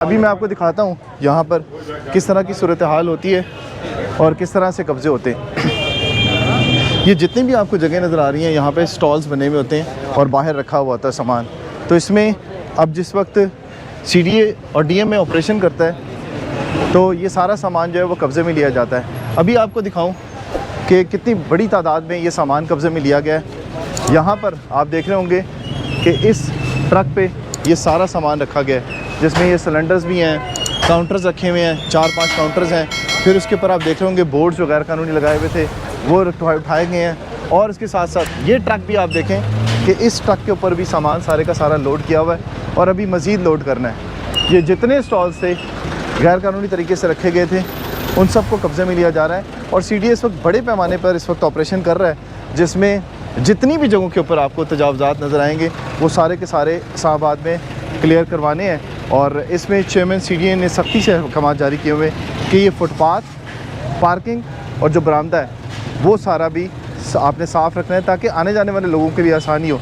अभी मैं आपको दिखाता हूँ यहाँ पर किस तरह की सूरत हाल होती है और किस तरह से कब्ज़े होते हैं। ये जितनी भी आपको जगह नज़र आ रही हैं यहाँ पे स्टॉल्स बने हुए होते हैं और बाहर रखा हुआ होता है सामान। तो इसमें अब जिस वक्त CDA और DM में ऑपरेशन करता है तो ये सारा सामान जो है वो कब्ज़े में लिया जाता है। अभी आपको दिखाऊँ कि कितनी बड़ी तादाद में ये सामान कब्ज़े में लिया गया है। यहाँ पर आप देख रहे होंगे कि इस ट्रक पे ये सारा सामान रखा गया है, जिसमें ये सिलेंडर्स भी हैं, काउंटर्स रखे हुए हैं, 4-5 काउंटर्स हैं। फिर उसके ऊपर आप देख रहे होंगे बोर्ड्स जो गैर कानूनी लगाए हुए थे वो उठाए गए हैं। और इसके साथ साथ ये ट्रक भी आप देखें कि इस ट्रक के ऊपर भी सामान सारे का सारा लोड किया हुआ है और अभी मज़ीद लोड करना है। ये जितने स्टॉल्स थे गैर कानूनी तरीके से रखे गए थे उन सबको कब्ज़े में लिया जा रहा है। और CDA इस वक्त बड़े पैमाने पर इस वक्त ऑपरेशन कर रहा है, जिसमें जितनी भी जगहों के ऊपर आपको तजावज़ात नज़र आएंगे वो सारे के सारे इस्लामाबाद में क्लियर करवाने हैं। और इसमें चेयरमैन CDA ने सख्ती से अहकाम जारी किए हुए कि ये फुटपाथ, पार्किंग और जो बरामदा है वो सारा भी आपने साफ़ रखना है ताकि आने जाने वाले लोगों के लिए आसानी हो।